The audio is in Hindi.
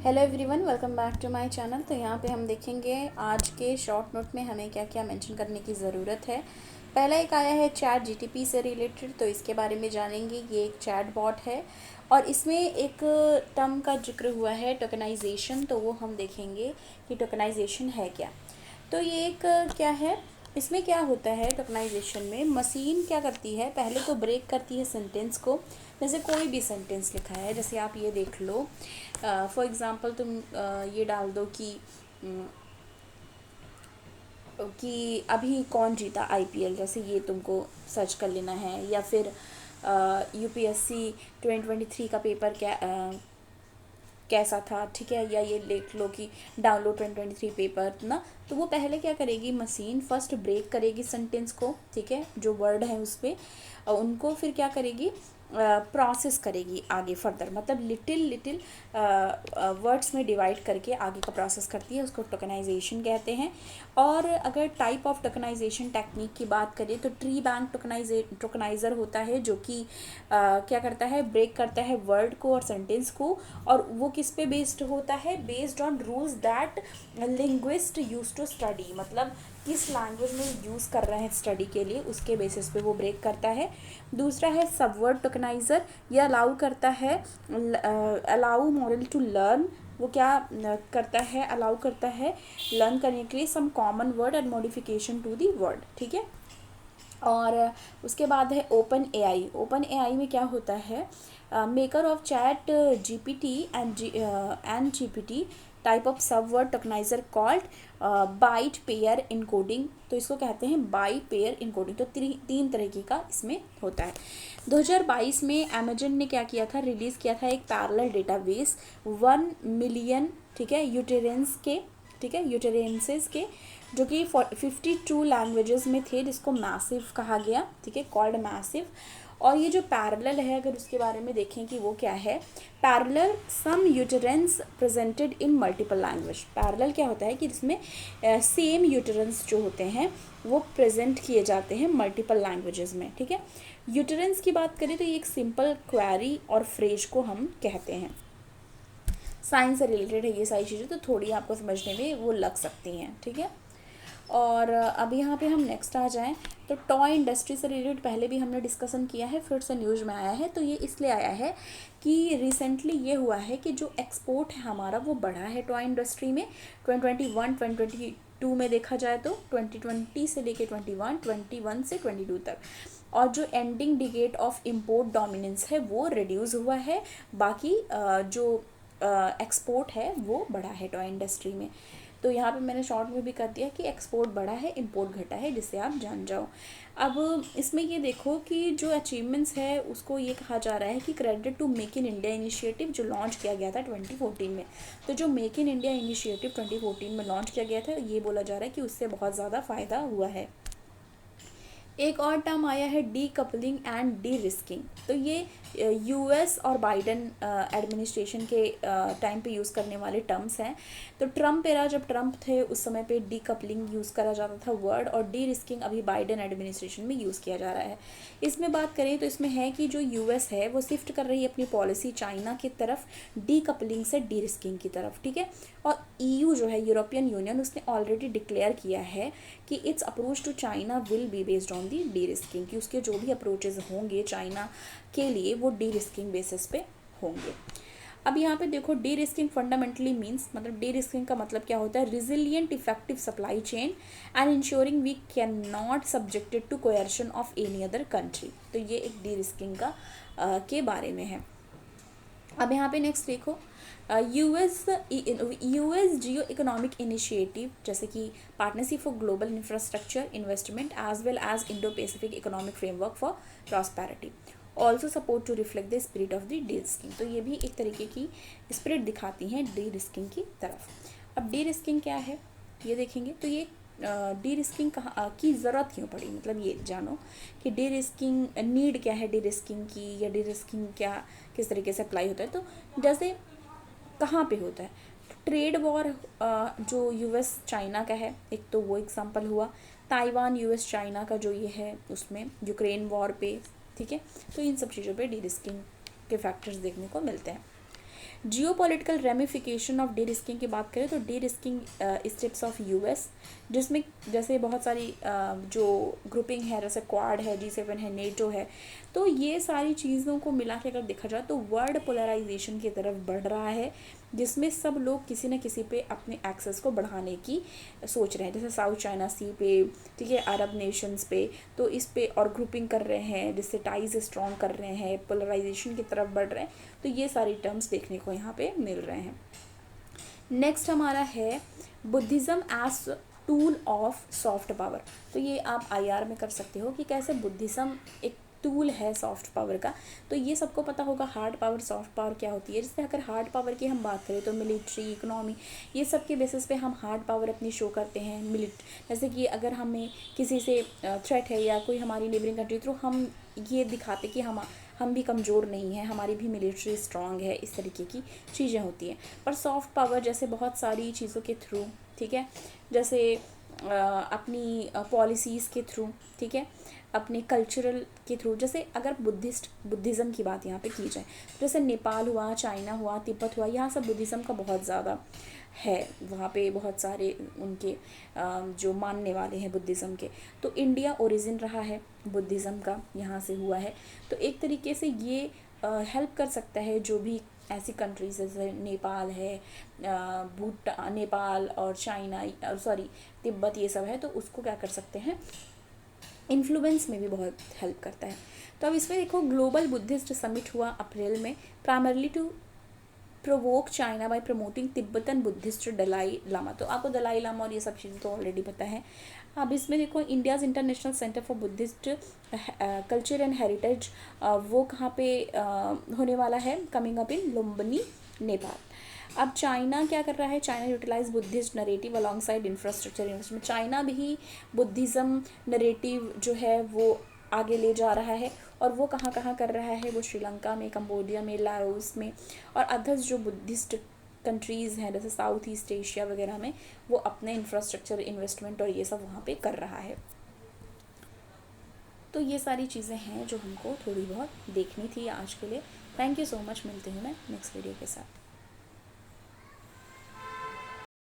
Hello everyone, welcome back to my channel. तो यहाँ पे हम देखेंगे आज के शॉर्ट नोट में हमें क्या क्या मेंशन करने की ज़रूरत है। पहला एक आया है चैट जीटीपी से रिलेटेड, तो इसके बारे में जानेंगे। ये एक चैट बॉट है और इसमें एक टर्म का जिक्र हुआ है टोकनाइजेशन, तो वो हम देखेंगे कि टोकनाइजेशन है क्या। तो ये एक क्या है, इसमें क्या होता है टोकनाइजेशन में, मशीन क्या करती है, पहले तो ब्रेक करती है सेंटेंस को। जैसे कोई भी सेंटेंस लिखा है, जैसे आप ये देख लो, फॉर एग्ज़ाम्पल तुम ये डाल दो कि अभी कौन जीता आईपीएल, जैसे ये तुमको सर्च कर लेना है। या फिर यूपीएससी 2023 का पेपर कैसा था, ठीक है। या ये लिख लो कि डाउनलोड 2023 पेपर ना। तो वो पहले क्या करेगी, मशीन फर्स्ट ब्रेक करेगी सेंटेंस को, ठीक है, जो वर्ड है उस पर उनको फिर क्या करेगी, प्रोसेस करेगी आगे फर्दर, मतलब लिटिल लिटिल वर्ड्स में डिवाइड करके आगे का प्रोसेस करती है, उसको टोकनाइजेशन कहते हैं। और अगर टाइप ऑफ टोकनाइजेशन टेक्निक की बात करें तो ट्री बैंक टोकनाइज़र होता है, जो कि क्या करता है, ब्रेक करता है वर्ड को और सेंटेंस को। और वो किस पे बेस्ड होता है, based on rules that linguist use to study, मतलब किस लैंग्वेज में यूज़ कर रहे हैं स्टडी के लिए, उसके बेसिस पे वो ब्रेक करता है। दूसरा है सबवर्ड टोकनाइज़र, ये अलाउ करता है, अलाउ मॉडल टू लर्न। वो क्या करता है, अलाउ करता है लर्न करने के लिए some common word and modification to the word, ठीक है। और उसके बाद है ओपन एआई। ओपन एआई में क्या होता है, maker of chat GPT and GPT type of sub word tokenizer called byte pair encoding. तो इसको कहते हैं बाई पेयर इनकोडिंग। तो तीन तरीके का इसमें होता है। 2022 में अमेजन ने क्या किया था, रिलीज़ किया था एक पैरेलल डेटाबेस 1 मिलियन, ठीक है, यूटेरेंस के, ठीक है, यूटेरेंसेस के, जो कि 52 लैंग्वेजेस में थे, जिसको मैसिव कहा गया, ठीक है, कॉल्ड मैसिव। और ये जो पैरेलल है, अगर उसके बारे में देखें कि वो क्या है, parallel some utterance presented in multiple language. Parallel क्या होता है कि जिसमें सेम यूटेरेंस जो होते हैं वो प्रेजेंट किए जाते हैं मल्टीपल लैंग्वेजेस में, ठीक है। यूटेरेंस की बात करें तो ये एक सिंपल क्वेरी और फ्रेज को हम कहते हैं। साइंस से रिलेटेड है ये सारी चीज़ें, तो थोड़ी आपको समझने में वो लग सकती हैं, ठीक है। और अब यहाँ पे हम नेक्स्ट आ जाएं तो टॉय इंडस्ट्री से रिलेटेड पहले भी हमने डिस्कशन किया है, फिर से न्यूज़ में आया है। तो ये इसलिए आया है कि रिसेंटली ये हुआ है कि जो एक्सपोर्ट है हमारा वो बढ़ा है टॉय इंडस्ट्री में। 2021 2022 में देखा जाए तो 2020 से लेके 21 से 22 तक। और जो ending decade of import dominance है वो रिड्यूस हुआ है, बाकी जो एक्सपोर्ट है वो बढ़ा है टॉय इंडस्ट्री में। तो यहाँ पे मैंने शॉर्ट में भी कर दिया कि एक्सपोर्ट बढ़ा है, इंपोर्ट घटा है, जिससे आप जान जाओ। अब इसमें ये देखो कि जो अचीवमेंट्स है उसको ये कहा जा रहा है कि credit to make in India initiative, जो लॉन्च किया गया था 2014 में। तो जो मेक इन इंडिया इनिशिएटिव 2014 में लॉन्च किया गया था, ये बोला जा रहा है कि उससे बहुत ज़्यादा फ़ायदा हुआ है। एक और टर्म आया है D coupling and D risking. तो ये यूएस और बाइडन एडमिनिस्ट्रेशन के टाइम पे यूज़ करने वाले टर्म्स हैं। तो ट्रम्प एरा, जब ट्रम्प थे उस समय पे डी कपलिंग यूज़ करा जाता था वर्ड, और डी रिस्किंग अभी बाइडन एडमिनिस्ट्रेशन में यूज़ किया जा रहा है। इसमें बात करें तो इसमें है कि जो यूएस है वो शिफ्ट कर रही है अपनी पॉलिसी चाइना की तरफ, डी कपलिंग से डी रिस्किंग की तरफ, ठीक है। और ईयू जो है, यूरोपियन यूनियन, उसने ऑलरेडी डिक्लेयर किया है कि it's approach to China will be based on the derisking, कि उसके जो भी अप्रोचेज होंगे चाइना के लिए वो डी रिस्किंग बेसिस पे होंगे। अब यहाँ पे देखो, डी रिस्किंग फंडामेंटली मीन्स, मतलब डी रिस्किंग का मतलब क्या होता है, resilient effective supply chain and ensuring we can not subjected to coercion of any other country. तो ये एक डी रिस्किंग का के बारे में है। अब यहाँ पे नेक्स्ट देखो, यूएस जियो इकोनॉमिक इनिशिएटिव, जैसे कि partnership for global infrastructure investment as well as Indo Pacific economic framework for prosperity, also support to reflect the spirit of the derisking. तो ये भी एक तरीके की स्पिरिट दिखाती हैं डी रिस्किंग की तरफ। अब डी रिस्किंग क्या है ये देखेंगे, तो ये डी रिस्किंग कहाँ की ज़रूरत क्यों पड़ी, मतलब ये जानो कि डी रिस्किंग नीड क्या है डी रिस्किंग की, या डी रिस्किंग क्या किस तरीके से अप्लाई होता है। तो जैसे कहाँ पे होता है, ट्रेड वॉर जो यूएस चाइना का है एक, तो वो एग्जांपल हुआ। ताइवान यूएस चाइना का जो ये है उसमें, यूक्रेन वॉर पे, ठीक है। तो इन सब चीज़ों पे डी रिस्किंग के फैक्टर्स देखने को मिलते हैं। Geopolitical ramification of D risking की बात करें तो D risking steps of US, जिसमें जैसे बहुत सारी जो ग्रुपिंग है, जैसे क्वाड है, G7 है, नेटो है, तो ये सारी चीज़ों को मिला के अगर देखा जाए तो वर्ल्ड पोलराइजेशन की तरफ बढ़ रहा है, जिसमें सब लोग किसी न किसी पे अपने एक्सेस को बढ़ाने की सोच रहे हैं, जैसे साउथ चाइना सी पे, ठीक है, अरब नेशंस पे, तो इस पे और ग्रुपिंग कर रहे हैं, जिससे टाइज स्ट्रॉन्ग कर रहे हैं, पोलराइजेशन की तरफ बढ़ रहे हैं। तो ये सारी टर्म्स देखने को यहाँ पे मिल रहे हैं। नेक्स्ट हमारा है Buddhism as tool of soft power. तो ये आप IR में कर सकते हो कि कैसे बुद्धिज़्म एक टूल है सॉफ्ट पावर का। तो ये सबको पता होगा हार्ड पावर सॉफ्ट पावर क्या होती है। जैसे अगर हार्ड पावर की हम बात करें तो मिलिट्री, इकोनॉमी, ये सब के बेसिस पे हम हार्ड पावर अपनी शो करते हैं। जैसे कि अगर हमें किसी से थ्रेट है या कोई हमारी नेबरिंग कंट्री, तो हम ये दिखाते कि हम भी कमज़ोर नहीं हैं, हमारी भी मिलिट्री स्ट्रांग है, इस तरीके की चीज़ें होती हैं। पर सॉफ्ट पावर जैसे बहुत सारी चीज़ों के थ्रू, ठीक है, जैसे अपनी पॉलिसीज़ के थ्रू, ठीक है, अपने कल्चरल के थ्रू, जैसे अगर बुद्धिज़्म की बात यहाँ पे की जाए, जैसे नेपाल हुआ, चाइना हुआ, तिब्बत हुआ, यहाँ सब बुद्धिज़्म का बहुत ज़्यादा है, वहाँ पे बहुत सारे उनके जो मानने वाले हैं बुद्धिज़्म के। तो इंडिया ओरिजिन रहा है बुद्धिज़्म का, यहाँ से हुआ है। तो एक तरीके से ये हेल्प कर सकता है जो भी ऐसी कंट्रीज जैसे नेपाल है, नेपाल और चाइना, सॉरी तिब्बत, ये सब है, तो उसको क्या कर सकते हैं, इन्फ्लुएंस में भी बहुत हेल्प करता है। तो अब इसमें देखो ग्लोबल बुद्धिस्ट समिट हुआ अप्रैल में, primarily to provoke China by promoting Tibetan Buddhist Dalai Lama. तो आपको दलाई लामा और ये सब चीज़ें तो ऑलरेडी पता है। अब इसमें देखो India's international centre for Buddhist culture and heritage, वो कहाँ पे होने वाला है, coming up in Lumbini, Nepal. अब चाइना क्या कर रहा है, China utilize Buddhist narrative alongside infrastructure investment. China भी बुद्धिज़्म नरेटिव जो है वो आगे ले जा रहा है, और वो कहाँ कहाँ कर रहा है, वो श्रीलंका में, कंबोडिया में, लाओस में, और अदर्स जो बुद्धिस्ट कंट्रीज़ हैं जैसे साउथ ईस्ट एशिया वगैरह में, वो अपने इंफ्रास्ट्रक्चर इन्वेस्टमेंट और ये सब वहाँ पे कर रहा है। तो ये सारी चीज़ें हैं जो हमको थोड़ी बहुत देखनी थी आज के लिए। थैंक यू सो मच, मिलती हूँ मैं नेक्स्ट वीडियो के साथ।